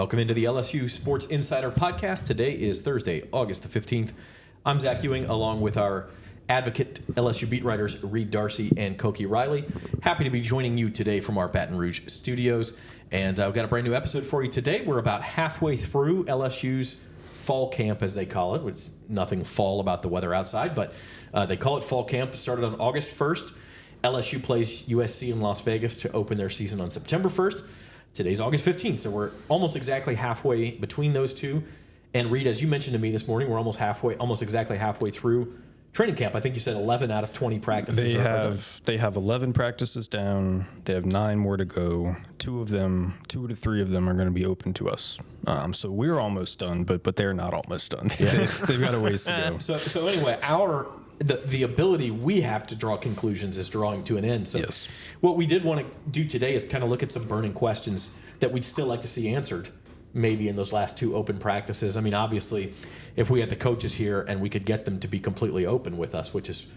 Welcome into the LSU Sports Insider podcast. Today is Thursday, August the 15th. I'm Zach Ewing, along with our advocate LSU beat writers Reed Darcey and Koki Riley. Happy to be joining you today from our Baton Rouge studios. And we've got a brand new episode for you today. We're about halfway through LSU's fall camp, as they call it, which is nothing fall about the weather outside, but they call it fall camp. It started on August 1st. LSU plays USC in Las Vegas to open their season on September 1st. Today's August 15th, so we're almost exactly halfway between those two. And Reed, as you mentioned to me this morning, we're almost exactly halfway through training camp. I think you said 11 out of 20 practices. They have 11 practices down. They have 9 more to go. 2 to 3 of them are going to be open to us. So we're almost done, but they're not almost done. They've got a ways to go. So anyway, the ability we have to draw conclusions is drawing to an end. So yes. What we did want to do today is kind of look at some burning questions that we'd still like to see answered maybe in those last 2 open practices. I mean, obviously, if we had the coaches here and we could get them to be completely open with us, which is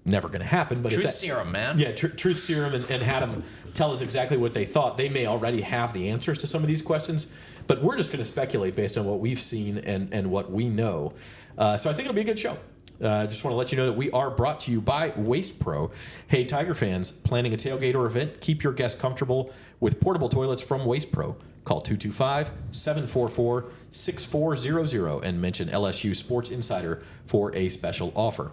never going to happen. But Truth serum, man. Yeah, truth serum, and had them tell us exactly what they thought. They may already have the answers to some of these questions, but we're just going to speculate based on what we've seen and what we know. So I think it'll be a good show. Just want to let you know that we are brought to you by Waste Pro. Hey, Tiger fans, planning a tailgate or event? Keep your guests comfortable with portable toilets from Waste Pro. Call 225-744-6400 and mention LSU Sports Insider for a special offer.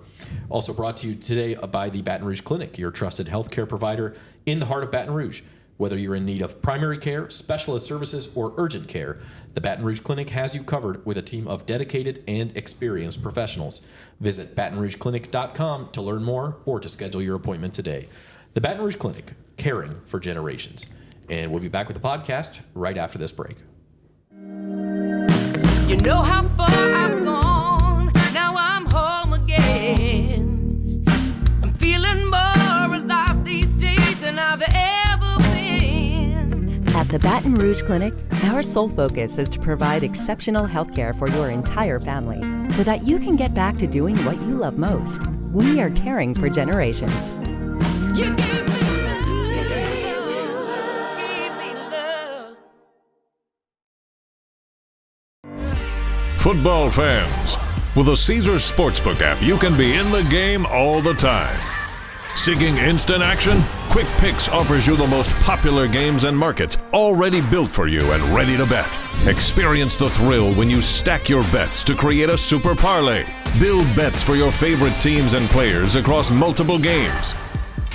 Also brought to you today by the Baton Rouge Clinic, your trusted healthcare provider in the heart of Baton Rouge. Whether you're in need of primary care, specialist services, or urgent care, the Baton Rouge Clinic has you covered with a team of dedicated and experienced professionals. Visit BatonRougeClinic.com to learn more or to schedule your appointment today. The Baton Rouge Clinic, caring for generations. And we'll be back with the podcast right after this break. You know how far I've gone, now I'm home again. I'm feeling more alive these days than I've ever been. At the Baton Rouge Clinic, our sole focus is to provide exceptional health care for your entire family so that you can get back to doing what you love most. We are caring for generations. You give me love. Football fans, with the Caesars Sportsbook app, you can be in the game all the time. Seeking instant action? Quick Picks offers you the most popular games and markets already built for you and ready to bet. Experience the thrill when you stack your bets to create a super parlay. Build bets for your favorite teams and players across multiple games.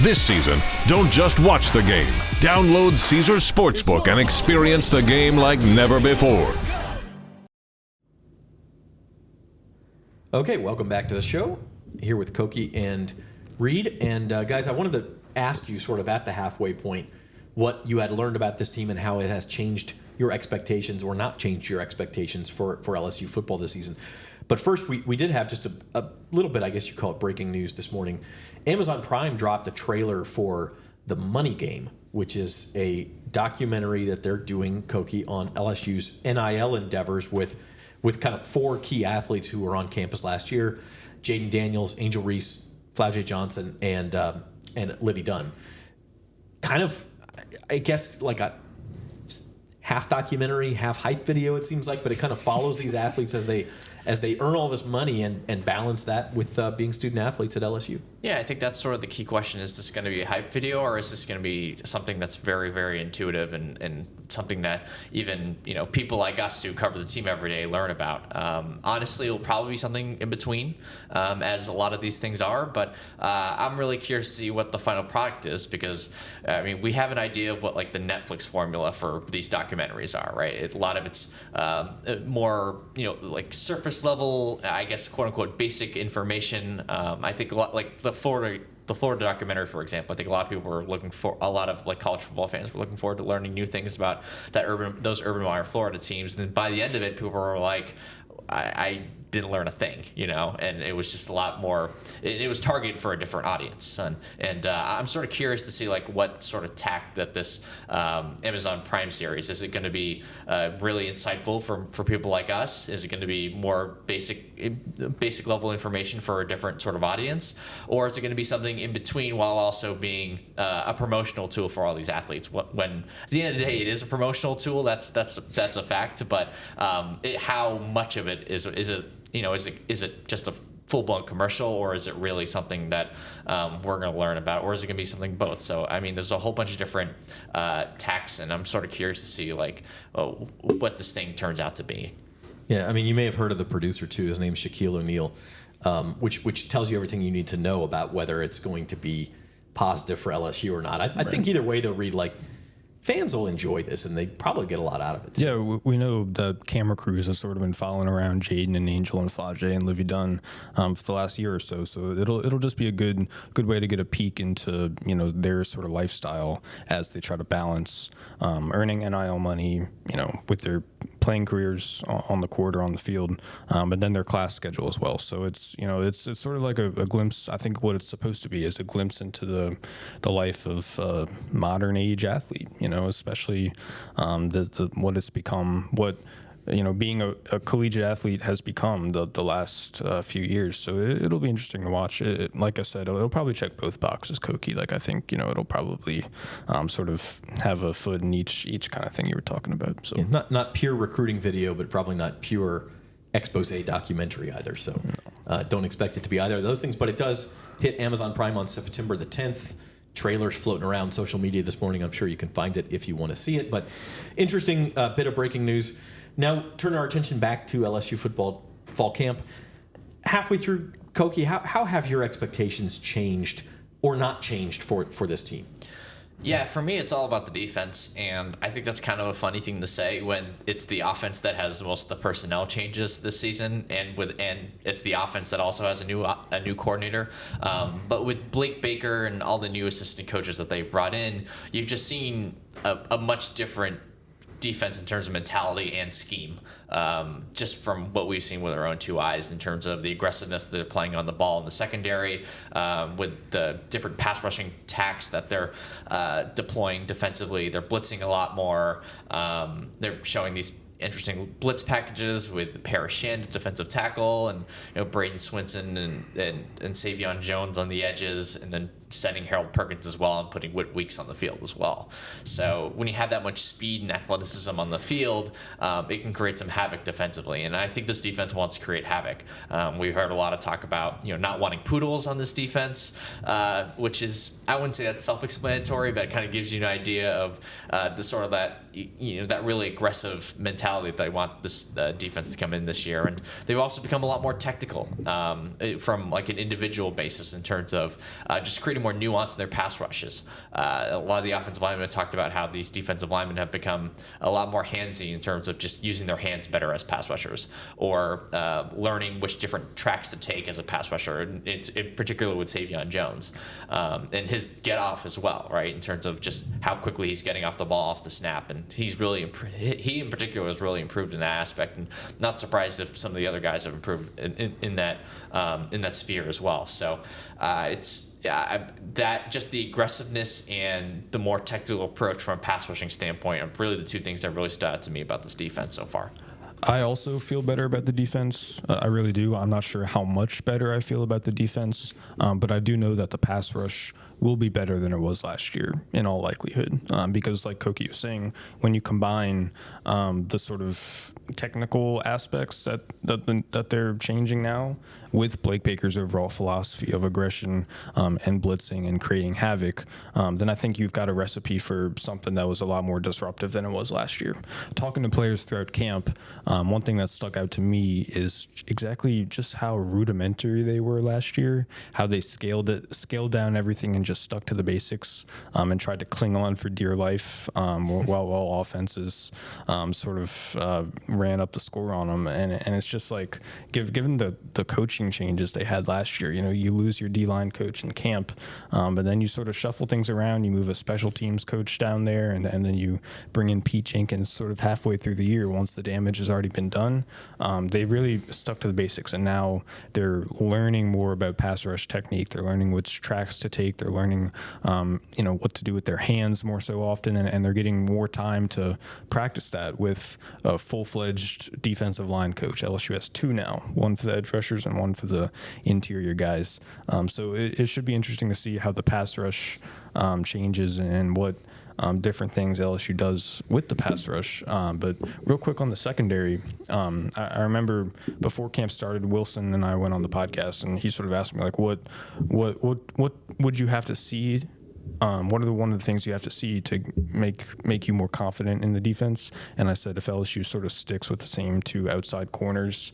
This season, don't just watch the game. Download Caesars Sportsbook and experience the game like never before. Okay, welcome back to the show. Here with Koki and Reed. And guys, I wanted to ask you sort of at the halfway point what you had learned about this team and how it has changed your expectations or not changed your expectations for LSU football this season. But first, we did have just a little bit, I guess you call it breaking news this morning. Amazon Prime dropped a trailer for The Money Game, which is a documentary that they're doing, Koki, on LSU's NIL endeavors with kind of 4 key athletes who were on campus last year: Jaden Daniels, Angel Reese, Flavia Johnson, and Livy Dunn. Kind of, I guess, like a half documentary, half hype video, it seems like, but it kind of follows these athletes as they earn all this money and balance that with being student athletes at LSU. Yeah, I think that's sort of the key question. Is this going to be a hype video, or is this going to be something that's very, very intuitive and something that even people like us who cover the team every day learn about? Honestly, it'll probably be something in between, as a lot of these things are. But I'm really curious to see what the final product is, because we have an idea of what like the Netflix formula for these documentaries are, right? A lot of it's more like surface level, I guess, quote unquote, basic information. I think a lot like the Florida documentary, for example. I think a lot of people were looking for, a lot of like college football fans were looking forward to learning new things about those Urban Meyer Florida teams. And then by the end of it, people were like, I didn't learn a thing, and it was just a lot more. It was targeted for a different audience, and I'm sort of curious to see like what sort of tack that this Amazon Prime series is. It going to be really insightful for people like us? Is it going to be more basic level information for a different sort of audience, or is it going to be something in between while also being a promotional tool for all these athletes? When at the end of the day, it is a promotional tool. That's a fact, but how much of it is it? Is it just a full-blown commercial, or is it really something that we're going to learn about, or is it going to be something both? So, I mean, there's a whole bunch of different tacks, and I'm sort of curious to see like what this thing turns out to be. Yeah, I mean, you may have heard of the producer too. His name's Shaquille O'Neal, which tells you everything you need to know about whether it's going to be positive for LSU or not. I think either way they'll read like. Fans will enjoy this, and they probably get a lot out of it, too. Yeah, we know the camera crews have sort of been following around Jaden and Angel and Flage and Livy Dunn for the last year or so. So it'll just be a good way to get a peek into their sort of lifestyle as they try to balance earning NIL money, with their playing careers on the court or on the field, but then their class schedule as well. So it's sort of like a glimpse. I think what it's supposed to be is a glimpse into the life of a modern age athlete. Especially what it's become, being a collegiate athlete has become the last few years. So it'll be interesting to watch. Like I said, it'll probably check both boxes, Koki. Like I think, it'll probably sort of have a foot in each kind of thing you were talking about. So yeah, not pure recruiting video, but probably not pure expose documentary either. So don't expect it to be either of those things. But it does hit Amazon Prime on September the 10th. Trailers floating around social media this morning. I'm sure you can find it if you want to see it. But interesting bit of breaking news. Now turn our attention back to LSU football fall camp. Halfway through, Koki, how have your expectations changed or not changed for this team? Yeah, for me, it's all about the defense, and I think that's kind of a funny thing to say when it's the offense that has most of the personnel changes this season, and it's the offense that also has a new coordinator. But with Blake Baker and all the new assistant coaches that they've brought in, you've just seen a much different defense in terms of mentality and scheme, just from what we've seen with our own two eyes in terms of the aggressiveness that they're playing on the ball in the secondary, with the different pass rushing tacks that they're deploying defensively. They're blitzing a lot more. They're showing these interesting blitz packages with Parashan, defensive tackle, and Braden Swinson and Savion Jones on the edges, and then setting Harold Perkins as well and putting Whit Weeks on the field as well. So when you have that much speed and athleticism on the field, it can create some havoc defensively. And I think this defense wants to create havoc. We've heard a lot of talk about not wanting poodles on this defense, which is, I wouldn't say that's self-explanatory, but it kind of gives you an idea of the sort of that really aggressive mentality that they want this defense to come in this year. And they've also become a lot more technical from like an individual basis in terms of just creating more nuance in their pass rushes. A lot of the offensive linemen have talked about how these defensive linemen have become a lot more handsy in terms of just using their hands better as pass rushers, or learning which different tracks to take as a pass rusher, in particular with Savion Jones, and his get off as well, right, in terms of just how quickly he's getting off the ball off the snap. And he's really he in particular has really improved in that aspect, and not surprised if some of the other guys have improved in that sphere as well. So that just the aggressiveness and the more technical approach from a pass rushing standpoint are really the two things that really stood out to me about this defense so far. I also feel better about the defense. I really do. I'm not sure how much better I feel about the defense, but I do know that the pass rush will be better than it was last year in all likelihood, because like Koki was saying, when you combine the sort of technical aspects that they're changing now with Blake Baker's overall philosophy of aggression and blitzing and creating havoc, then I think you've got a recipe for something that was a lot more disruptive than it was last year. Talking to players throughout camp, one thing that stuck out to me is exactly just how rudimentary they were last year, how they scaled down everything and just stuck to the basics, and tried to cling on for dear life, while offenses sort of ran up the score on them. And it's just like, given the coaching changes they had last year, you lose your D-line coach in camp, but then you sort of shuffle things around. You move a special teams coach down there, and then you bring in Pete Jenkins sort of halfway through the year once the damage has already already been done. They really stuck to the basics, and now they're learning more about pass rush technique. They're learning which tracks to take. They're learning, what to do with their hands more so often, and they're getting more time to practice that with a full-fledged defensive line coach. LSU has 2 now, one for the edge rushers and one for the interior guys. So it should be interesting to see how the pass rush changes and what different things LSU does with the pass rush. But real quick on the secondary, I remember before camp started, Wilson and I went on the podcast, and he sort of asked me, like, what would you have to see? What are one of the things you have to see to make you more confident in the defense? And I said, if LSU sort of sticks with the same 2 outside corners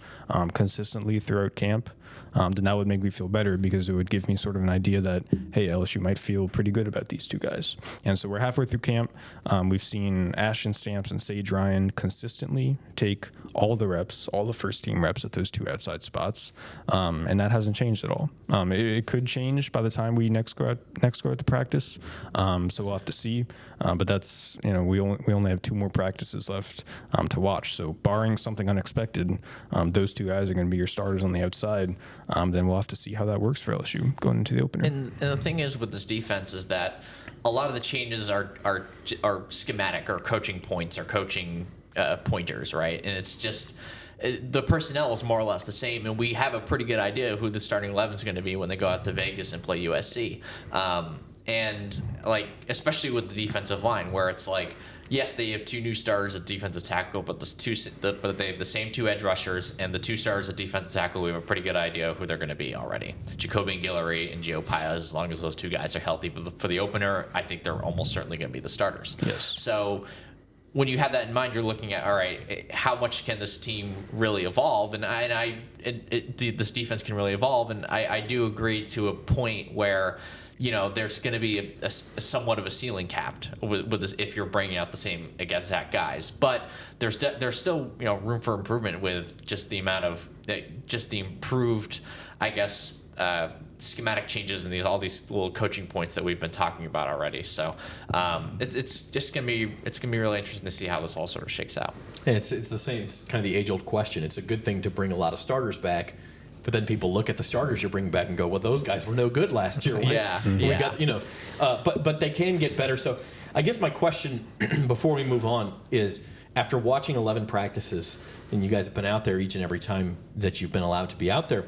consistently throughout camp, then that would make me feel better, because it would give me sort of an idea that, hey, LSU might feel pretty good about these 2 guys. And so we're halfway through camp. We've seen Ashton Stamps and Sage Ryan consistently take all the reps, all the first-team reps at those 2 outside spots, and that hasn't changed at all. It could change by the time we next go out to practice, so we'll have to see. But that's, we only have 2 more practices left to watch. So barring something unexpected, those 2 guys are going to be your starters on the outside. Then we'll have to see how that works for LSU going into the opener. And the thing is with this defense is that a lot of the changes are schematic or coaching points or coaching pointers, right? And it's just the personnel is more or less the same, and we have a pretty good idea of who the starting 11 is going to be when they go out to Vegas and play USC. And especially with the defensive line, where it's like, yes, they have 2 new starters at defensive tackle, but but they have the same 2 edge rushers, and the 2 starters at defensive tackle, we have a pretty good idea of who they're going to be already. Jacoby Guillory and Gio Paez, as long as those 2 guys are healthy for the opener, I think they're almost certainly going to be the starters. Yes. So when you have that in mind, you're looking at, all right, how much can this team really evolve? And this defense can really evolve, and I do agree to a point where there's going to be a somewhat of a ceiling capped with this if you're bringing out the same exact guys. But there's still room for improvement with just the amount of just the improved, I guess, schematic changes and all these little coaching points that we've been talking about already. So it's going to be really interesting to see how this all sort of shakes out. And it's the same. It's kind of the age-old question. It's a good thing to bring a lot of starters back. But then people look at the starters you're bringing back and go, well, those guys were no good last year. Yeah. We got, but they can get better. So I guess my question before we move on is, after watching 11 practices, and you guys have been out there each and every time that you've been allowed to be out there,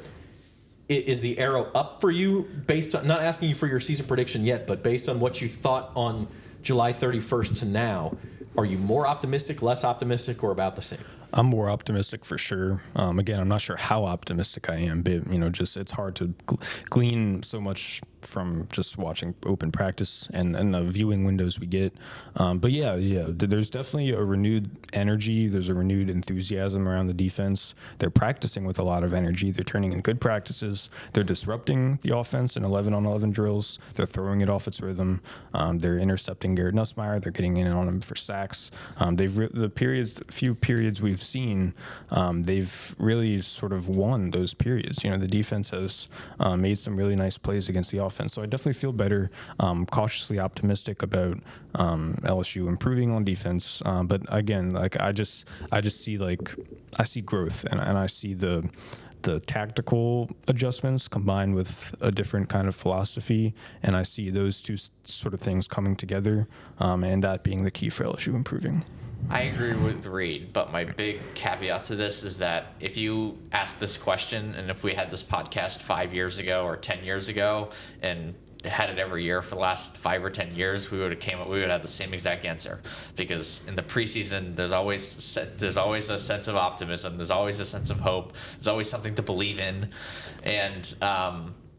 is the arrow up for you based on, not asking you for your season prediction yet, but based on what you thought on July 31st to now, are you more optimistic, less optimistic, or about the same? I'm more optimistic for sure. Again, I'm not sure how optimistic I am, but just it's hard to glean so much from just watching open practice and the viewing windows we get. But yeah, there's definitely a renewed energy. There's a renewed enthusiasm around the defense. They're practicing with a lot of energy. They're turning in good practices. They're disrupting the offense in 11-on-11 drills. They're throwing it off its rhythm. They're intercepting Garrett Nussmeier. They're getting in on him for sacks. Few periods we've seen, they've really sort of won those periods. The defense has made some really nice plays against the offense. So I definitely feel better, cautiously optimistic about LSU improving on defense. But again, I just see I see growth, and I see the tactical adjustments combined with a different kind of philosophy, and I see those 2 sort of things coming together, and that being the key for LSU improving. I agree with Reed, but my big caveat to this is that if you ask this question, and if we had this podcast 5 years ago or 10 years ago and had it every year for the last 5 or 10 years, we would have had the same exact answer. Because in the preseason, there's always a sense of optimism. There's always a sense of hope. There's always something to believe in, and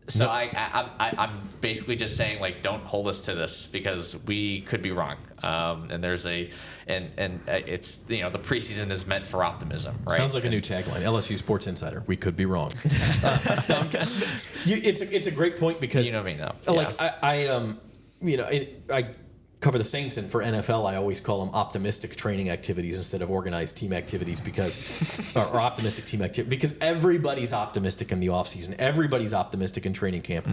so I'm basically just saying, don't hold us to this, because we could be wrong. And there's it's the preseason is meant for optimism, right? Sounds like a new tagline. LSU Sports Insider. We could be wrong. It's a great point, because you know me now. I cover the Saints, and for NFL, I always call them optimistic training activities instead of organized team activities, or optimistic team activity, because everybody's optimistic in the offseason. Everybody's optimistic in training camp.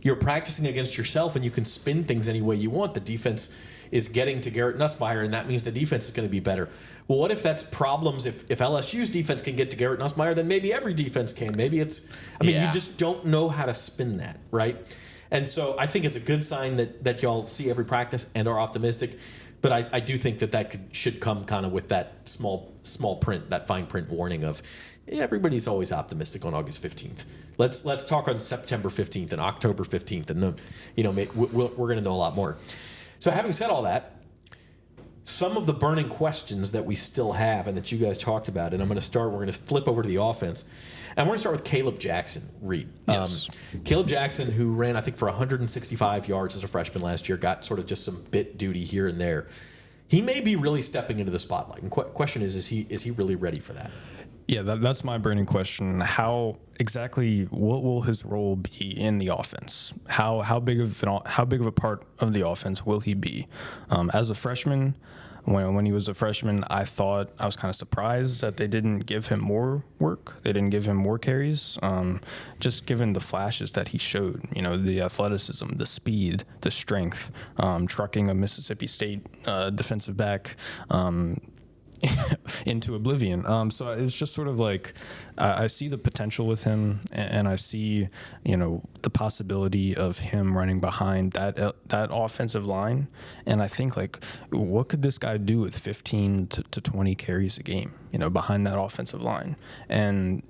You're practicing against yourself, and you can spin things any way you want. The defense is getting to Garrett Nussmeier, and that means the defense is going to be better. Well, what if that's problems? If LSU's defense can get to Garrett Nussmeier, then maybe every defense can. Maybe it's, you just don't know how to spin that, right? And so I think it's a good sign that y'all see every practice and are optimistic. But I do think that should come kind of with that small print, that fine print warning of everybody's always optimistic on August 15th. Let's talk on September 15th and October 15th, and we're going to know a lot more. So having said all that, some of the burning questions that we still have and that you guys talked about, and we're going to flip over to the offense. And we're going to start with Kaleb Jackson, Reed. Yes. Kaleb Jackson, who ran, I think, for 165 yards as a freshman last year, got sort of just some bit duty here and there. He may be really stepping into the spotlight. And question is he really ready for that? Yeah, that's my burning question. What will his role be in the offense? How big of a part of the offense will he be? As a freshman, when he was a freshman, I was kind of surprised that they didn't give him more work. They didn't give him more carries, just given the flashes that he showed. The athleticism, the speed, the strength, trucking a Mississippi State defensive back into oblivion. So it's just sort of like I see the potential with him, and I see the possibility of him running behind that offensive line. And I think, like, what could this guy do with 15 to 20 carries a game, behind that offensive line? And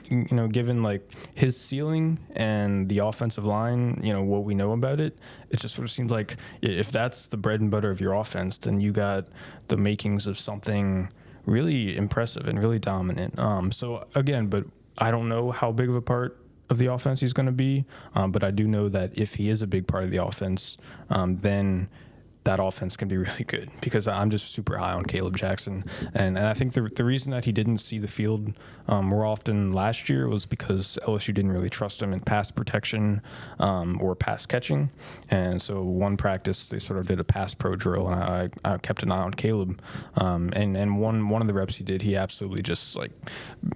given like his ceiling and the offensive line, what we know about it, it just sort of seems like if that's the bread and butter of your offense, then you got the makings of something really impressive and really dominant. So again, but I don't know how big of a part of the offense he's going to be, but I do know that if he is a big part of the offense, then that offense can be really good, because I'm just super high on Kaleb Jackson. And I think the reason that he didn't see the field more often last year was because LSU didn't really trust him in pass protection or pass catching. And so one practice, they sort of did a pass pro drill, and I kept an eye on Kaleb. And one of the reps he did, he absolutely just like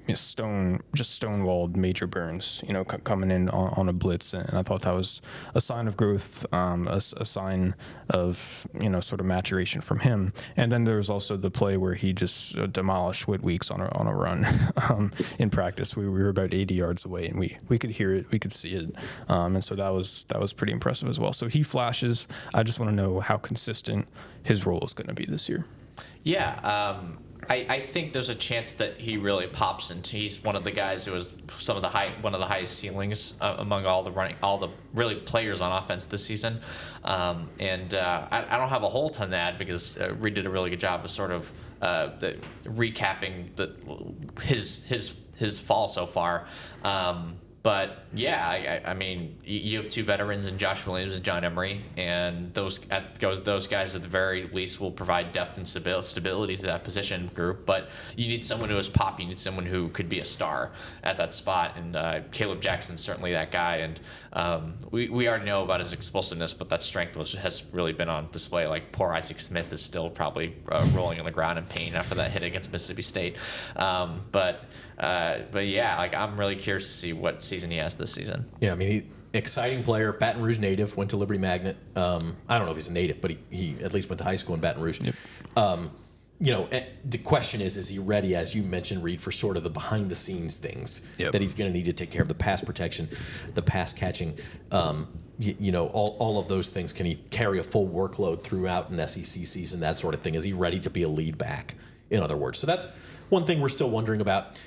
stonewalled Major Burns, coming in on a blitz. And I thought that was a sign of growth, a sign of sort of maturation from him. And then there was also the play where he just demolished Whit Weeks on a run in practice. We were about 80 yards away, and we could hear it, we could see it, and so that was pretty impressive as well. So he flashes. I just want to know how consistent his role is going to be this year. Yeah, I think there's a chance that he really pops into. He's one of the guys who has one of the highest ceilings among all the really players on offense this season. I don't have a whole ton to add, because Reed did a really good job of sort of recapping his fall so far. But yeah, I mean, you have two veterans in Josh Williams and John Emery, and those guys at the very least will provide depth and stability to that position group. But you need someone who is pop. You need someone who could be a star at that spot, and Kaleb Jackson's certainly that guy. And we already know about his explosiveness, but that strength has really been on display. Like, poor Isaac Smith is still probably rolling on the ground in pain after that hit against Mississippi State. But yeah, like, I'm really curious to see what season he has this season. Yeah, I mean, exciting player, Baton Rouge native, went to Liberty Magnet. I don't know if he's a native, but he at least went to high school in Baton Rouge. Yep. The question is he ready, as you mentioned, Reed, for sort of the behind-the-scenes things that he's going to need to take care of, the pass protection, the pass catching, all of those things. Can he carry a full workload throughout an SEC season, that sort of thing? Is he ready to be a lead back, in other words? So that's one thing we're still wondering about.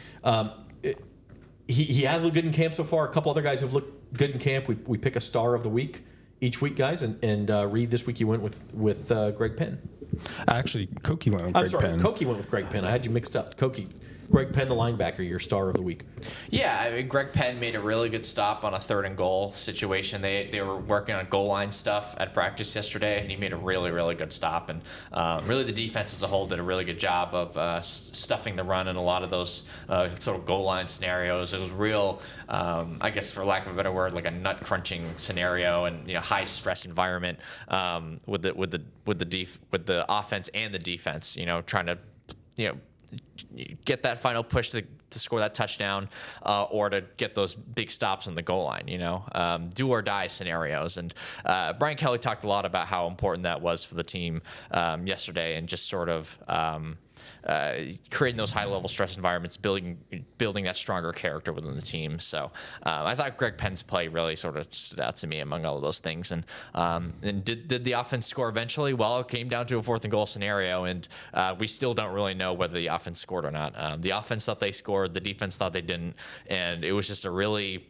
He has looked good in camp so far. A couple other guys who've looked good in camp. We pick a star of the week each week, guys. And Reed, this week you went with Greg Penn. Actually, Koki went with Greg Penn. Koki went with Greg Penn. I had you mixed up. Greg Penn, the linebacker, your star of the week. Yeah, I mean, Greg Penn made a really good stop on a 3rd and goal situation. They were working on goal line stuff at practice yesterday, and he made a really, really good stop. And really, the defense as a whole did a really good job of stuffing the run in a lot of those sort of goal line scenarios. It was real, I guess, for lack of a better word, like a nut crunching scenario, and high stress environment with the offense and the defense. Trying to get that final push to to score that touchdown or to get those big stops on the goal line, do or die scenarios. And Brian Kelly talked a lot about how important that was for the team yesterday, and just sort of creating those high-level stress environments, building that stronger character within the team. So I thought Greg Penn's play really sort of stood out to me among all of those things. And did the offense score eventually? Well, it came down to a 4th and goal scenario, and we still don't really know whether the offense scored or not. The offense thought they scored, the defense thought they didn't, and it was just a really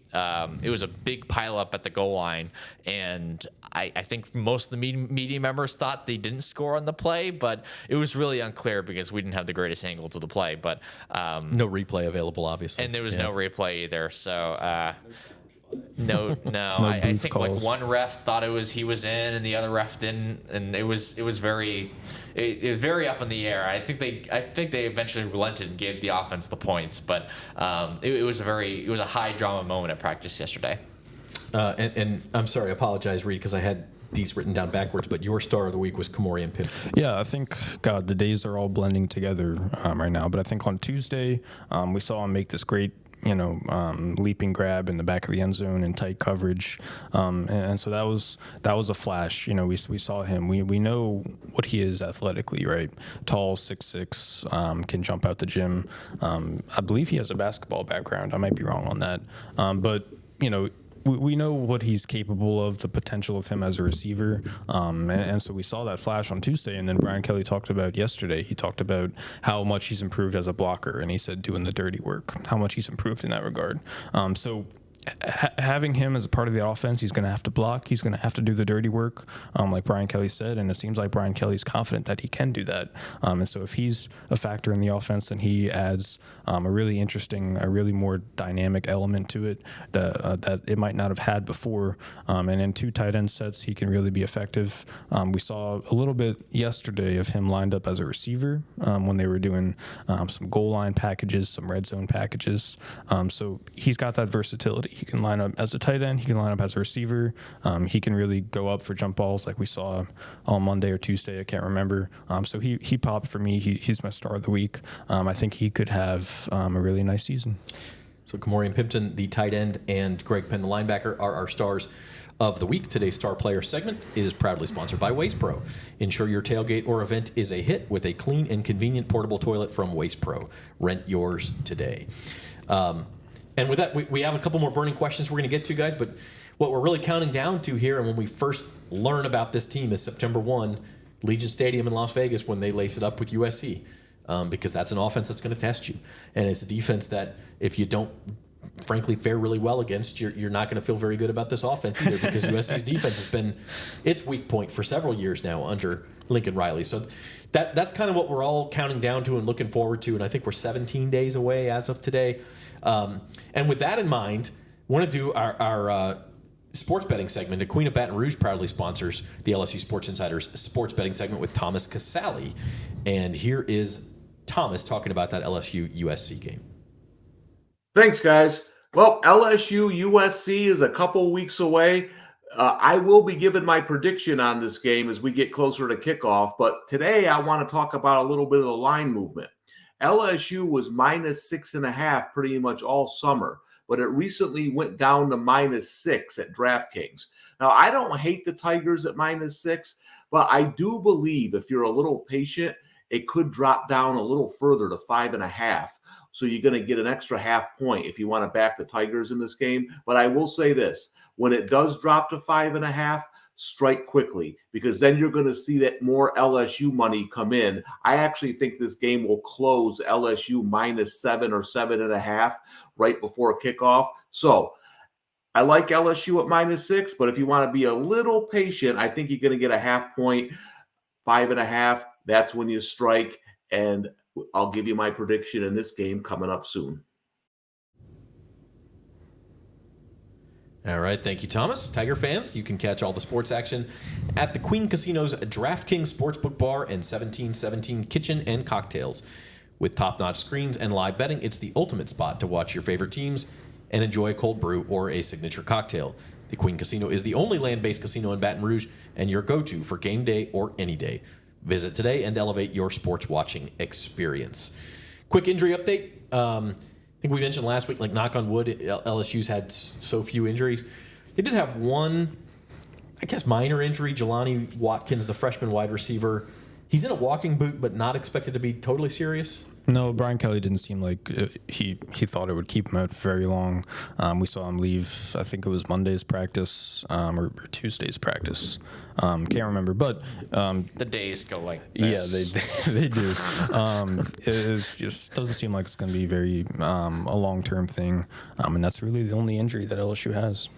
it was a big pileup at the goal line, and I think most of the media members thought they didn't score on the play, but it was really unclear because we didn't have the greatest angle to the play. But no replay available, obviously, and there was no replay either. So no. I think calls. like one ref thought he was in, and the other ref didn't, and it was very up in the air. I think they eventually relented and gave the offense the points, but it was a high drama moment at practice yesterday. And I'm sorry, I apologize, Reed, because I had these written down backwards, but your star of the week was Kamorian Pimpton. Yeah, I think, God, the days are all blending together right now. But I think on Tuesday, we saw him make this great leaping grab in the back of the end zone in tight coverage, and so that was a flash. We saw him. We know what he is athletically, right? Tall, 6'6", can jump out the gym. I believe he has a basketball background. I might be wrong on that, but we know what he's capable of, the potential of him as a receiver. And so we saw that flash on Tuesday. And then Brian Kelly talked about yesterday. He talked about how much he's improved as a blocker. And he said doing the dirty work, how much he's improved in that regard. So having him as a part of the offense, he's going to have to block. He's going to have to do the dirty work, like Brian Kelly said. And it seems like Brian Kelly's confident that he can do that. And so if he's a factor in the offense, then he adds a really interesting, a really more dynamic element to it that it might not have had before. And in 2 tight end sets, he can really be effective. We saw a little bit yesterday of him lined up as a receiver when they were doing some goal line packages, some red zone packages. So he's got that versatility. He can line up as a tight end. He can line up as a receiver. He can really go up for jump balls like we saw on Monday or Tuesday. I can't remember. So he popped for me. He's my star of the week. I think he could have a really nice season. So Kamorian Pimpton, the tight end, and Greg Penn, the linebacker, are our stars of the week. Today's Star Player segment is proudly sponsored by Waste Pro. Ensure your tailgate or event is a hit with a clean and convenient portable toilet from Waste Pro. Rent yours today. And with that, we have a couple more burning questions we're going to get to, guys. But what we're really counting down to here, and when we first learn about this team, is September 1, Legion Stadium in Las Vegas, when they lace it up with USC. Because that's an offense that's going to test you. And it's a defense that if you don't, frankly, fare really well against, you're not going to feel very good about this offense either, because USC's defense has been its weak point for several years now under Lincoln Riley. So that's kind of what we're all counting down to and looking forward to. And I think we're 17 days away as of today. And with that in mind, I want to do our sports betting segment. The Queen of Baton Rouge proudly sponsors the LSU Sports Insiders sports betting segment with Thomas Casale. And here is Thomas talking about that LSU USC game. Thanks, guys. Well, LSU USC is a couple weeks away. I will be giving my prediction on this game as we get closer to kickoff. But today I want to talk about a little bit of the line movement. LSU was -6.5 pretty much all summer, but it recently went down to -6 at DraftKings. Now, I don't hate the Tigers at -6, but I do believe if you're a little patient, it could drop down a little further to 5.5. So you're going to get an extra half point if you want to back the Tigers in this game. But I will say this, when it does drop to 5.5, strike quickly, because then you're going to see that more LSU money come in. I actually think this game will close LSU -7 or 7.5 right before kickoff. So I like LSU at -6, but if you want to be a little patient, I think you're going to get a half point, 5.5. That's when you strike, and I'll give you my prediction in this game coming up soon. All right, thank you, Thomas. Tiger fans, you can catch all the sports action at the Queen Casino's DraftKings Sportsbook Bar and 1717 Kitchen and Cocktails. With top-notch screens and live betting, it's the ultimate spot to watch your favorite teams and enjoy a cold brew or a signature cocktail. The Queen Casino is the only land-based casino in Baton Rouge and your go-to for game day or any day. Visit today and elevate your sports watching experience. Quick injury update. I think think we mentioned last week, like knock on wood, LSU's had so few injuries. They did have one, I guess, minor injury. Jelani Watkins, the freshman wide receiver, he's in a walking boot, but not expected to be totally serious. No, Brian Kelly didn't seem like he thought it would keep him out very long. We saw him leave, I think it was Monday's practice or Tuesday's practice. Can't remember, but the days go like this. Yeah, they do. It just doesn't seem like it's going to be very a long-term thing, and that's really the only injury that LSU has.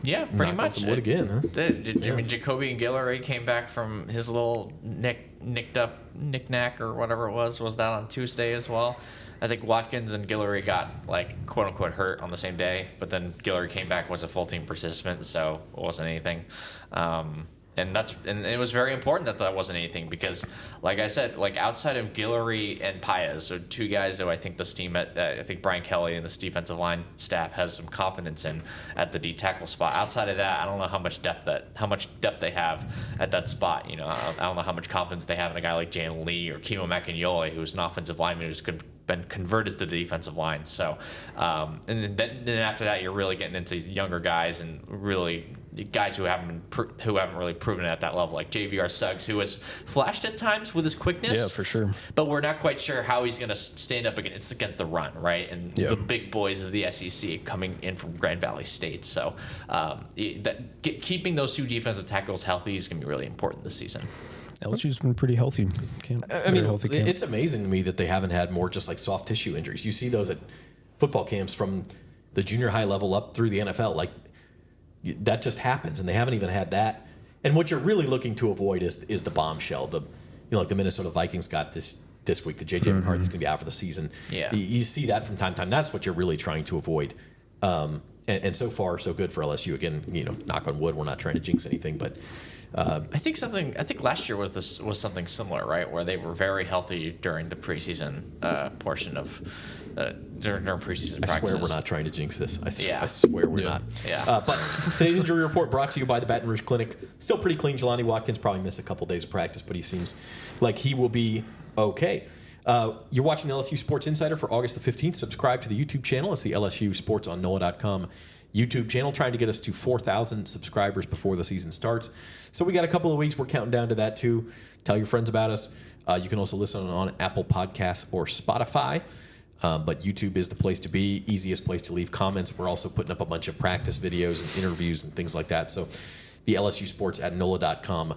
Yeah, pretty much. Wood again, huh? I mean, Jacoby and Guillory came back from his little knick-knack or whatever it was. Was that on Tuesday as well? I think Watkins and Guillory got, like, quote-unquote hurt on the same day, but then Guillory came back, was a full-team participant, so it wasn't anything. And it was very important that wasn't anything because, like I said, like outside of Guillory and Paez, so two guys who I think this team I think Brian Kelly and this defensive line staff has some confidence in at the D tackle spot. Outside of that, I don't know how much depth they have at that spot. You know, I don't know how much confidence they have in a guy like Jalen Lee or Kimo Makinyole, who's an offensive lineman who's been converted to the defensive line. So, and then after that, you're really getting into younger guys and really guys who haven't really proven it at that level, like JVR Suggs, who has flashed at times with his quickness. Yeah, for sure. But we're not quite sure how he's going to stand up against the run, right? And the big boys of the SEC coming in from Grand Valley State. So keeping those two defensive tackles healthy is going to be really important this season. LSU's been pretty healthy. It's amazing to me that they haven't had more just like soft tissue injuries. You see those at football camps from the junior high level up through the NFL. Like that just happens, and they haven't even had that. And what you're really looking to avoid is the bombshell. Like the Minnesota Vikings got this week. The J.J. McCarthy's going to be out for the season. Yeah, you see that from time to time. That's what you're really trying to avoid. And so far, so good for LSU. Again, knock on wood, we're not trying to jinx anything, but. I think last year was something similar, right? Where they were very healthy during the preseason portion of during preseason practices. I swear we're not trying to jinx this. I swear we're not. Yeah. But today's injury report brought to you by the Baton Rouge Clinic. Still pretty clean. Jelani Watkins probably missed a couple days of practice, but he seems like he will be okay. You're watching the LSU Sports Insider for August the 15th. Subscribe to the YouTube channel. It's the LSU Sports on NOLA.com YouTube channel, trying to get us to 4,000 subscribers before the season starts. So we got a couple of weeks. We're counting down to that too. Tell your friends about us. You can also listen on Apple Podcasts or Spotify. But YouTube is the place to be, easiest place to leave comments. We're also putting up a bunch of practice videos and interviews and things like that. So the LSU Sports at NOLA.com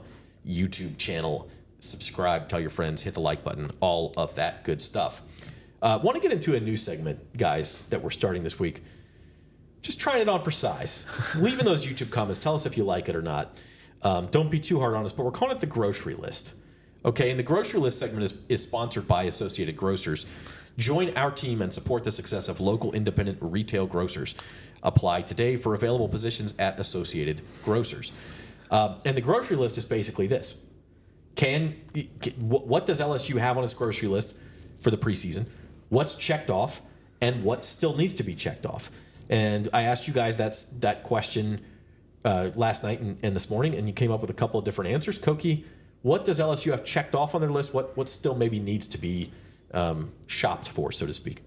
YouTube channel. Subscribe, tell your friends, hit the like button, all of that good stuff. Want to get into a new segment, guys, that we're starting this week. Just trying it on for size. Leave in those YouTube comments. Tell us if you like it or not. Don't be too hard on us, but we're calling it the grocery list. Okay, and the grocery list segment is sponsored by Associated Grocers. Join our team and support the success of local independent retail grocers. Apply today for available positions at Associated Grocers. And the grocery list is basically this. What does LSU have on its grocery list for the preseason? What's checked off? And what still needs to be checked off? And I asked you guys that question last night and this morning, and you came up with a couple of different answers. Koki, what does LSU have checked off on their list? What still maybe needs to be shopped for, so to speak?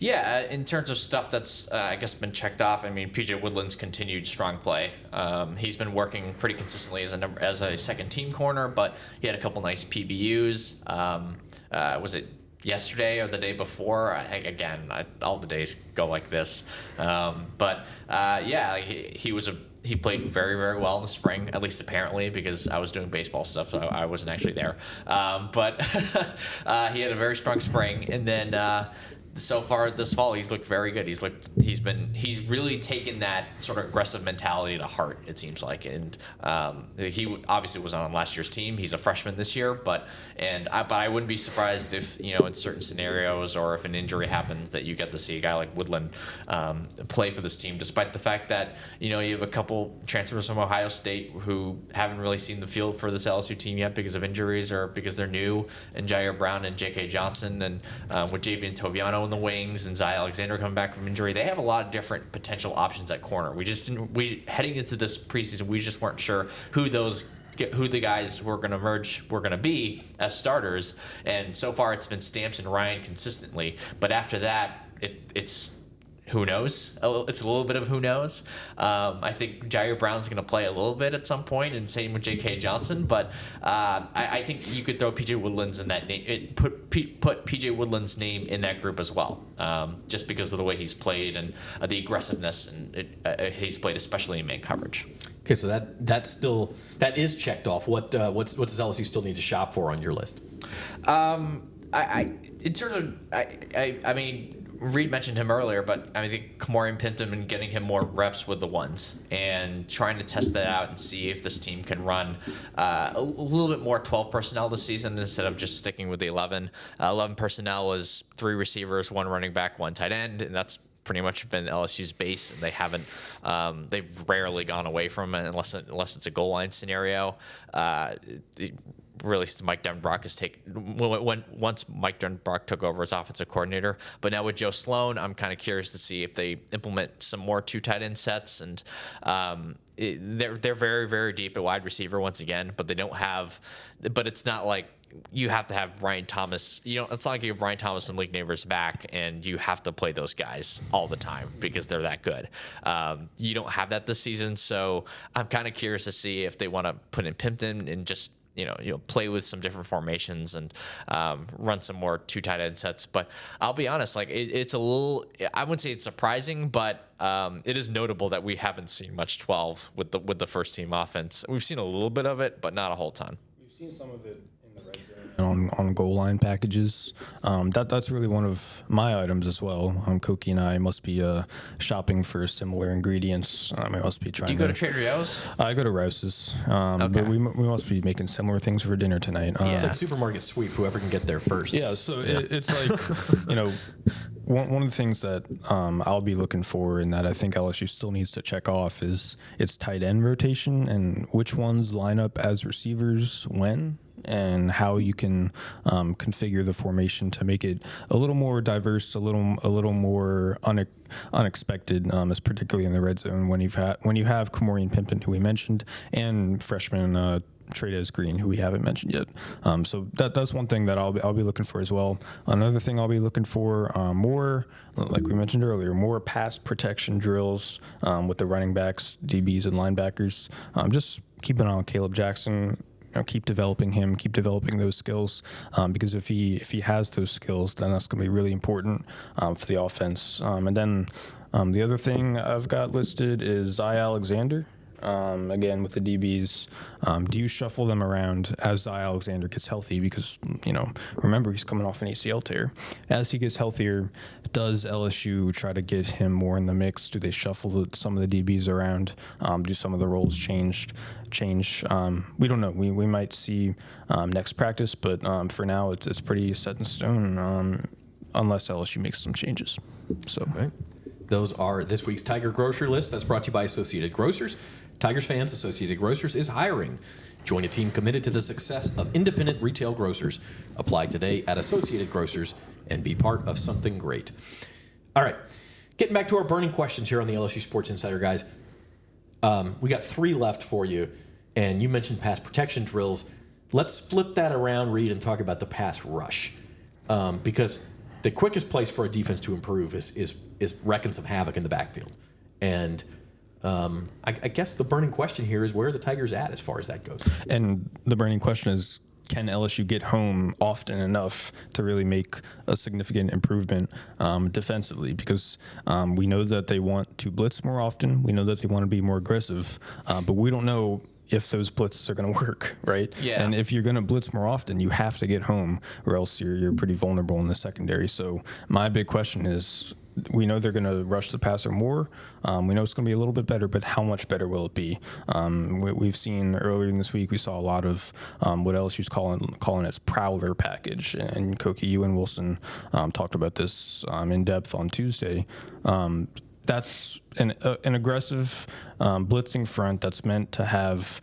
Yeah, in terms of stuff that's, I guess, been checked off, I mean, PJ Woodland's continued strong play. He's been working pretty consistently as a second-team corner, but he had a couple nice PBUs. Was it yesterday or the day before? All the days go like this. He played very, very well in the spring, at least apparently, because I was doing baseball stuff, so I wasn't actually there. But he had a very strong spring, and then so far this fall he's looked very good. He's really taken that sort of aggressive mentality to heart, it seems like, and he obviously was on last year's team. He's a freshman this year, but I wouldn't be surprised if in certain scenarios or if an injury happens that you get to see a guy like Woodland play for this team, despite the fact that you have a couple transfers from Ohio State who haven't really seen the field for this LSU team yet because of injuries or because they're new, and Jair Brown and J.K. Johnson, and with Javian Toviano in the wings and Zay Alexander coming back from injury. They have a lot of different potential options at corner. Heading into this preseason, we just weren't sure who the guys who were going to emerge were going to be as starters, and so far it's been Stamps and Ryan consistently. But after that, it's who knows? It's a little bit of who knows. I think Jair Brown's going to play a little bit at some point, and same with J.K. Johnson. But I think you could throw P.J. Woodland's in that name. Put P.J. Woodland's name in that group as well, just because of the way he's played and the aggressiveness and he's played, especially in man coverage. Okay, so that is checked off. What does LSU still need to shop for on your list? In terms of, I mean, Reed mentioned him earlier, but I think Kamari Pinton and getting him more reps with the ones and trying to test that out and see if this team can run a little bit more 12 personnel this season instead of just sticking with the 11. 11 personnel was 3 receivers, 1 running back, 1 tight end, and that's pretty much been LSU's base, and they haven't. They've rarely gone away from it unless it's a goal line scenario. Really, since Mike Denbrock once Mike Denbrock took over as offensive coordinator. But now with Joe Sloan, I'm kind of curious to see if they implement some more 2 tight end sets, and they're very, very deep at wide receiver once again, but they don't have. But it's not like you have to have Brian Thomas. It's not like you have Brian Thomas and Malik Neighbors back, and you have to play those guys all the time because they're that good. You don't have that this season, so I'm kind of curious to see if they want to put in Pimpton and just play with some different formations and run some more 2 tight end sets. But I'll be honest, like it's a little. I wouldn't say it's surprising, but it is notable that we haven't seen much 12 with the first team offense. We've seen a little bit of it, but not a whole ton. We've seen some of it in the red zone on goal line packages. That's really one of my items as well. Koki and I must be shopping for similar ingredients. We must be trying. Do you go to Trader Joe's? I go to Rouse's, Okay. but we must be making similar things for dinner tonight. It's like supermarket sweep. Whoever can get there first. Yeah, so it's like one of the things that I'll be looking for, and that I think LSU still needs to check off, is its tight end rotation and which ones line up as receivers when, and how you can configure the formation to make it a little more diverse, a little more unexpected, as particularly in the red zone when you have Kamari and Pimpin, who we mentioned, and freshman Trades Green, who we haven't mentioned yet. So that's one thing that I'll be looking for as well. Another thing I'll be looking for, more, like we mentioned earlier, more pass protection drills with the running backs, DBs, and linebackers. Just keep an eye on Kaleb Jackson. Keep developing him, keep developing those skills, because if he has those skills, then that's going to be really important for the offense. And then the other thing I've got listed is Zy Alexander. Again, with the DBs, do you shuffle them around as Zy Alexander gets healthy? Because, remember, he's coming off an ACL tear. As he gets healthier, does LSU try to get him more in the mix? Do they shuffle some of the DBs around? Do some of the roles change? We don't know. We might see next practice, but for now, it's pretty set in stone, unless LSU makes some changes. So. Right. Those are this week's Tiger Grocery List. That's brought to you by Associated Grocers. Tigers fans, Associated Grocers is hiring. Join a team committed to the success of independent retail grocers. Apply today at Associated Grocers and be part of something great. All right, getting back to our burning questions here on the LSU Sports Insider, guys. We got 3 left for you, and you mentioned pass protection drills. Let's flip that around, Reed, and talk about the pass rush, because the quickest place for a defense to improve is wrecking some havoc in the backfield. And I guess the burning question here is where are the Tigers at as far as that goes? And the burning question is, can LSU get home often enough to really make a significant improvement defensively? Because we know that they want to blitz more often. We know that they want to be more aggressive, but we don't know if those blitzes are going to work, right? Yeah. And if you're going to blitz more often, you have to get home, or else you're pretty vulnerable in the secondary. So my big question is, we know they're going to rush the passer more. We know it's going to be a little bit better, but how much better will it be? We've seen earlier in this week, we saw a lot of what LSU's calling its prowler package. And Koki, you and Wilson talked about this in depth on Tuesday. That's an aggressive blitzing front that's meant to have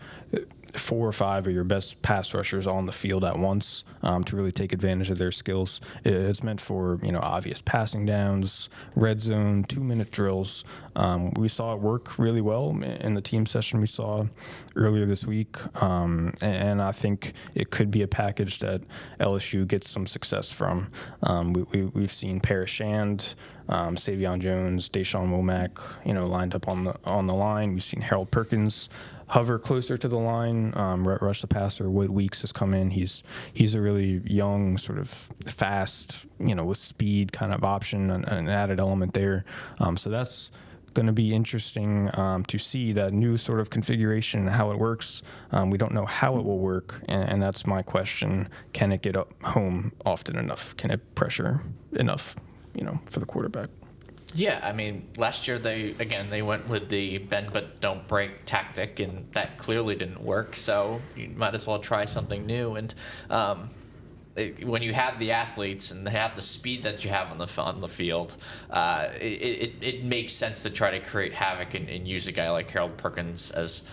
4 or 5 of your best pass rushers on the field at once to really take advantage of their skills. It's meant for, obvious passing downs, red zone, 2-minute drills. We saw it work really well in the team session we saw earlier this week. And I think it could be a package that LSU gets some success from. We've seen Parrish Shand, Savion Jones, Deshaun Womack, lined up on the line. We've seen Harold Perkins hover closer to the line, rush the passer. Wood Weeks has come in. He's a really young, sort of fast, with speed kind of option, an added element there. So that's going to be interesting to see that new sort of configuration and how it works. We don't know how it will work, and that's my question. Can it get up home often enough? Can it pressure enough, for the quarterback? Yeah, I mean, last year they went with the bend but don't break tactic, and that clearly didn't work. So you might as well try something new. And when you have the athletes and they have the speed that you have on the field, it makes sense to try to create havoc and use a guy like Harold Perkins as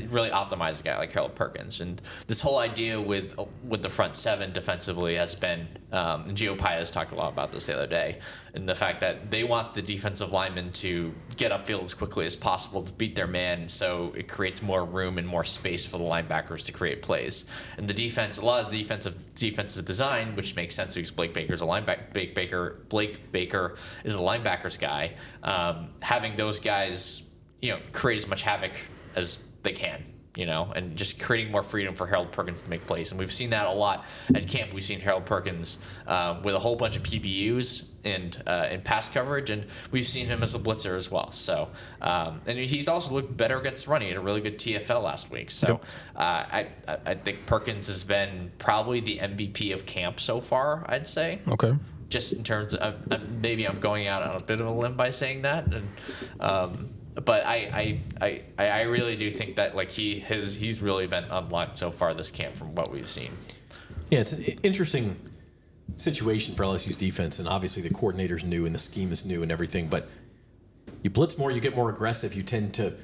really optimize a guy like Harold Perkins. And this whole idea with the front seven defensively has been, and Gio Pius talked a lot about this the other day, and the fact that they want the defensive linemen to get upfield as quickly as possible to beat their man, so it creates more room and more space for the linebackers to create plays. And the defense, a lot of the defense is designed, which makes sense because Blake Baker's a linebacker. Blake Baker is a linebackers guy. Having those guys, create as much havoc as they can, and just creating more freedom for Harold Perkins to make plays. And we've seen that a lot at camp. We've seen Harold Perkins with a whole bunch of PBUs and in pass coverage, and we've seen him as a blitzer as well. So, and he's also looked better against the run. He had a really good TFL last week. So, yep. I think Perkins has been probably the MVP of camp so far, I'd say. Okay. Just in terms of maybe I'm going out on a bit of a limb by saying that, and but I really do think that he's really been unlocked so far this camp from what we've seen. Yeah, it's an interesting situation for LSU's defense, and obviously the coordinator's new and the scheme is new and everything, but you blitz more, you get more aggressive, you tend to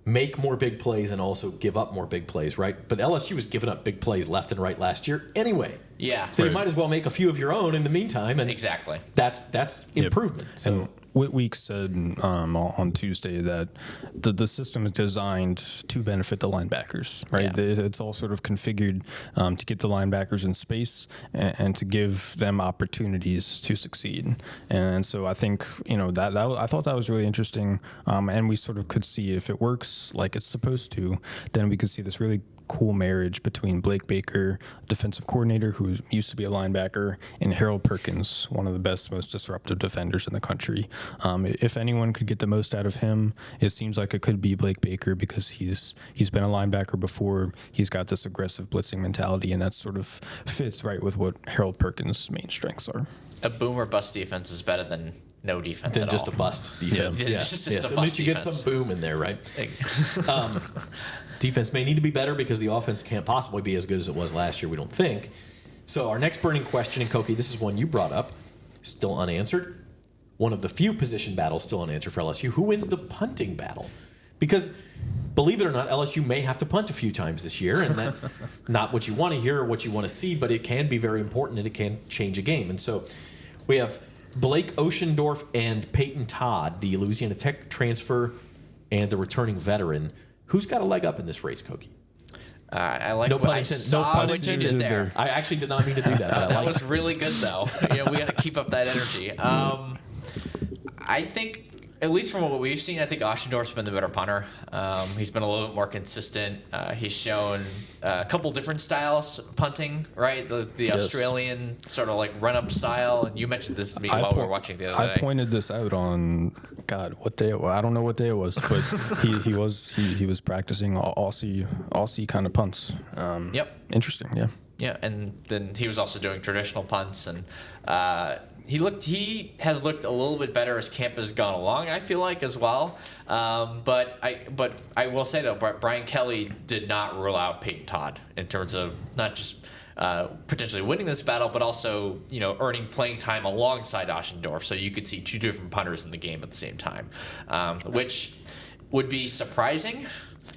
make more big plays and also give up more big plays, right? But LSU was giving up big plays left and right last year anyway. Yeah. So you might as well make a few of your own in the meantime, and exactly. That's improvement. Yep. So Whitweek said on Tuesday that the system is designed to benefit the linebackers, right? Yeah. It's all sort of configured to get the linebackers in space and to give them opportunities to succeed. And so I think, that I thought that was really interesting. And we sort of could see if it works like it's supposed to, then we could see this really cool marriage between Blake Baker, defensive coordinator who used to be a linebacker, and Harold Perkins, one of the best, most disruptive defenders in the country. If anyone could get the most out of him, it seems like it could be Blake Baker because he's been a linebacker before. He's got this aggressive blitzing mentality, and that sort of fits right with what Harold Perkins' main strengths are. A boom or bust defense is better than no defense than at just all. a bust defense. Yeah. Just a At bust least you defense. get some boom in there, right? Defense may need to be better because the offense can't possibly be as good as it was last year, we don't think. So our next burning question, and Koki, this is one you brought up, still unanswered. One of the few position battles still unanswered for LSU. Who wins the punting battle? Because, believe it or not, LSU may have to punt a few times this year, and that's not what you want to hear or what you want to see, but it can be very important and it can change a game. And so we have Blake Oceandorf and Peyton Todd, the Louisiana Tech transfer and the returning veteran. Who's got a leg up in this race, Koki? I like what I saw what you did there. I actually did not mean to do that. But That was really good, though. We got to keep up that energy. I think, at least from what we've seen, I think Oshendorf's been the better punter. He's been a little bit more consistent. He's shown a couple different styles punting, right? The yes. Australian sort of like run-up style. And you mentioned this to me while we were watching the other day. I pointed this out on, what day it was? I don't know what day it was, but he was practicing Aussie kind of punts. Yep. Interesting, yeah. Yeah, and then he was also doing traditional punts, and he has looked a little bit better as camp has gone along, I feel like, as well. But I will say though, Brian Kelly did not rule out Peyton Todd in terms of not just potentially winning this battle, but also earning playing time alongside Oshendorf, so you could see two different punters in the game at the same time, which would be surprising.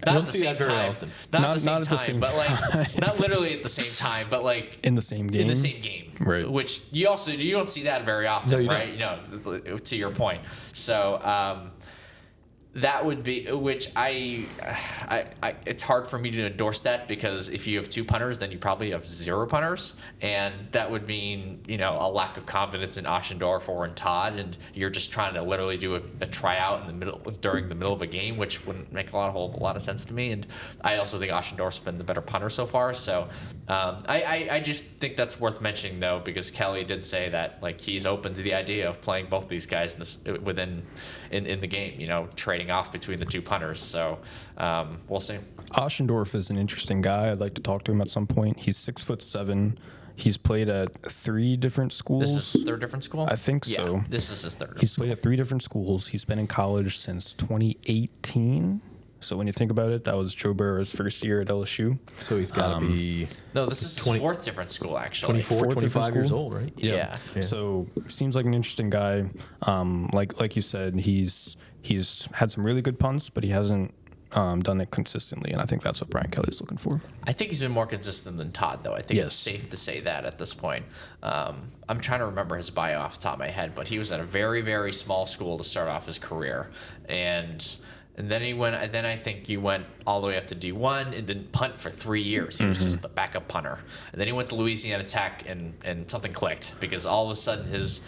Not don't at the see same that very time. often. Not at the same time, but like not literally at the same time, but like In the same game? In the same game, Right. Which you don't see that very often, No, you right? don't. You know, to your point. So that would be which I it's hard for me to endorse that, because if you have 2 punters, then you probably have 0 punters, and that would mean, you know, a lack of confidence in Oschendorf or in Todd, and you're just trying to literally do a tryout in the middle during the middle of a game, which wouldn't make a lot of sense to me. And I also think Oschendorf's been the better punter so far. So I just think that's worth mentioning, though, because Kelly did say that like he's open to the idea of playing both these guys in the game, you know, trading off between the 2 punters. So we'll see. Oschendorf is an interesting guy. I'd like to talk to him at some point. He's 6'7". He's played at 3 different schools. This is his 3rd different school? I think Yeah, so. this is his 3rd. He's played at 3 different schools. He's been in college since 2018. So when you think about it, that was Joe Burrow's first year at LSU. So he's got to be No, this is his 4th different school, actually. 24, Fourth 25 different years school? old, right? Yeah. So seems like an interesting guy. Like you said, he's had some really good punts, but he hasn't done it consistently, and I think that's what Brian Kelly's looking for. I think he's been more consistent than Todd, though. I think Yes. it's safe to say that at this point. I'm trying to remember his bio off the top of my head, but he was at a very, very small school to start off his career, and then he went. And then I think he went all the way up to D1 and didn't punt for 3 years. He was just the backup punter. And then he went to Louisiana Tech, and something clicked, because all of a sudden his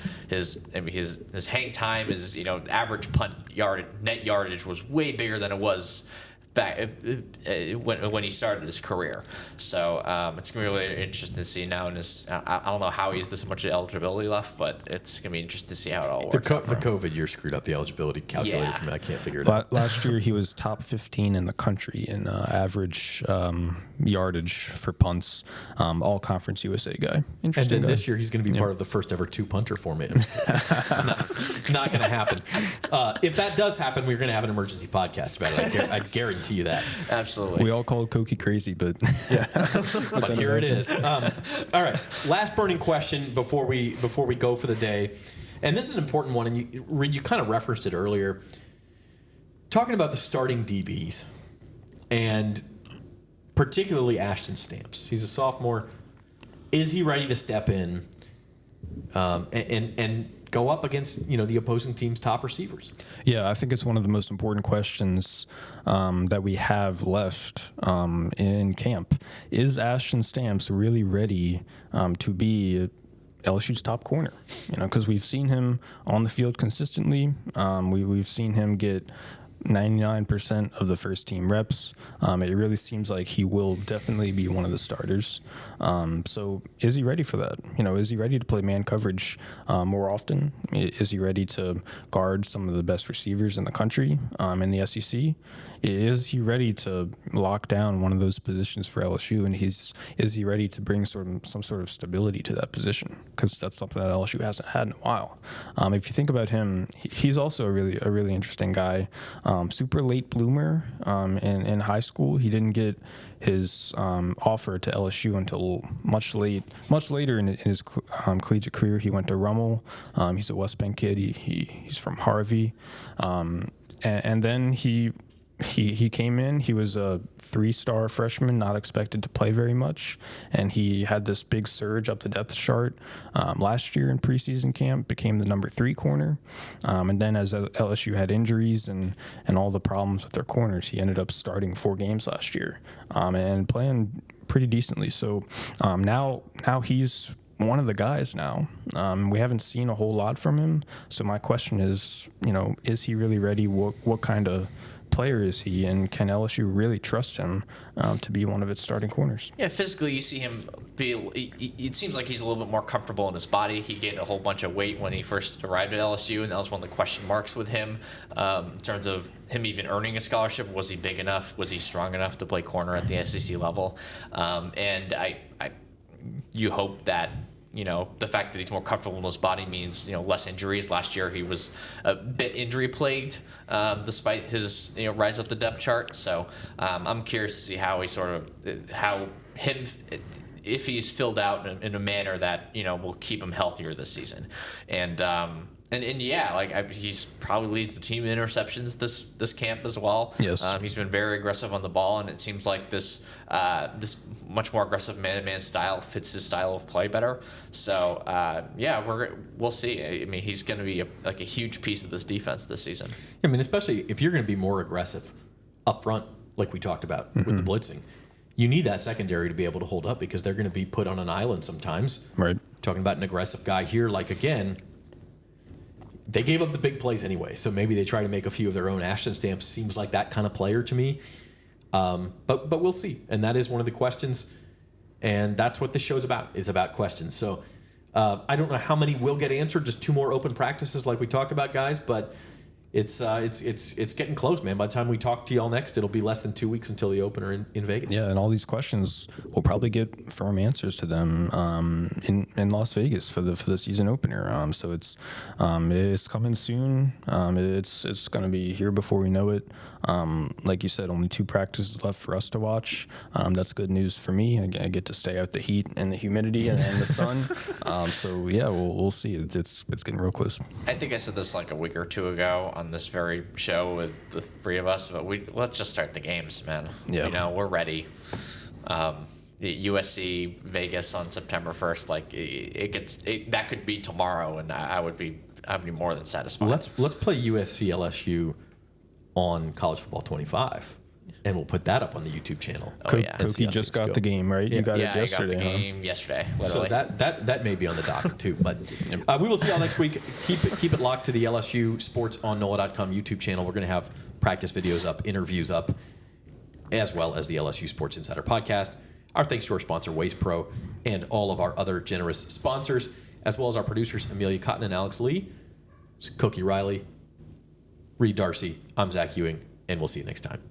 hang time, his average net yardage was way bigger than it was back when he started his career. So it's gonna be really interesting to see now. And I don't know how he has this much eligibility left, but it's gonna be interesting to see how it all works. The COVID year screwed up the eligibility calculator for me. I can't figure it out. Last year, he was top 15 in the country in average yardage for punts. All Conference USA guy. And Interesting then guy. this year he's going to be part of the first ever 2 punter format. not going to happen. If that does happen, we're going to have an emergency podcast about it. I guarantee you that. Absolutely. We all called Koki crazy, but But here it is. All right, last burning question before we go for the day, and this is an important one. And you kind of referenced it earlier, talking about the starting DBs, and particularly Ashton Stamps. He's a sophomore. Is he ready to step in and go up against the opposing team's top receivers? yeah, I think it's one of the most important questions that we have left in camp. Is Ashton Stamps really ready to be LSU's top corner? Because we've seen him on the field consistently. We've seen him get 99% of the first team reps. It really seems like he will definitely be one of the starters. So is he ready for that? Is he ready to play man coverage more often? Is he ready to guard some of the best receivers in the country in the SEC? Is he ready to lock down one of those positions for LSU? And is he ready to bring some sort of stability to that position? Because that's something that LSU hasn't had in a while. If you think about him, he's also a really interesting guy. Super late bloomer in high school. He didn't get his offer to LSU until much later in his collegiate career. He went to Rummel. He's a West Bend kid. He's from Harvey, and then he came in. He was a 3-star freshman, not expected to play very much, and he had this big surge up the depth chart last year in preseason camp, became the number 3 corner, and then as LSU had injuries and all the problems with their corners, he ended up starting 4 games last year and playing pretty decently. So now he's one of the guys now. We haven't seen a whole lot from him, so my question is, is he really ready? What kind of player is he, and can LSU really trust him to be one of its starting corners? Yeah, physically you see him it seems like he's a little bit more comfortable in his body. He gained a whole bunch of weight when he first arrived at LSU, and that was one of the question marks with him in terms of him even earning a scholarship. Was he big enough? Was he strong enough to play corner at the SEC level? And you hope that the fact that he's more comfortable in his body means, less injuries. Last year he was a bit injury plagued, despite his, rise up the depth chart. So I'm curious to see how if he's filled out in a manner that, will keep him healthier this season. And And yeah, he's probably leads the team in interceptions this camp as well. Yes. He's been very aggressive on the ball, and it seems like this much more aggressive man-to-man style fits his style of play better. So we'll see. I mean, he's going to be a huge piece of this defense this season. I mean, especially if you're going to be more aggressive up front, like we talked about with the blitzing, you need that secondary to be able to hold up because they're going to be put on an island sometimes. Right. Talking about an aggressive guy here, again. They gave up the big plays anyway, so maybe they try to make a few of their own. Ashton Stamps seems like that kind of player to me, but we'll see. And that is one of the questions, and that's what this show's about. It's about questions. So I don't know how many will get answered. Just 2 more open practices, like we talked about, guys. But it's getting close, man. By the time we talk to y'all next, it'll be less than 2 weeks until the opener in Vegas. Yeah, and all these questions, we'll probably get firm answers to them in Las Vegas for the season opener. So it's coming soon. It's going to be here before we know it. Like you said, only 2 practices left for us to watch. That's good news for me. I get to stay out the heat and the humidity and the sun. So yeah, we'll see. It's getting real close. I think I said this a week or 2 ago on this very show with the 3 of us, but let's just start the games, man. Yeah. We're ready. The USC Vegas on September 1st, that could be tomorrow, and I'd be more than satisfied. Let's play USC LSU on College Football 25, and we'll put that up on the YouTube channel. Koki just got the game, right? Yeah. You got it yesterday. I got the game yesterday. Literally. So that may be on the docket too. But we will see y'all next week. Keep it locked to the LSU Sports on NOLA.com YouTube channel. We're going to have practice videos up, interviews up, as well as the LSU Sports Insider podcast. Our thanks to our sponsor, Waste Pro, and all of our other generous sponsors, as well as our producers, Amelia Cotton and Alex Lee, Koki Riley, Reed Darcey. I'm Zach Ewing, and we'll see you next time.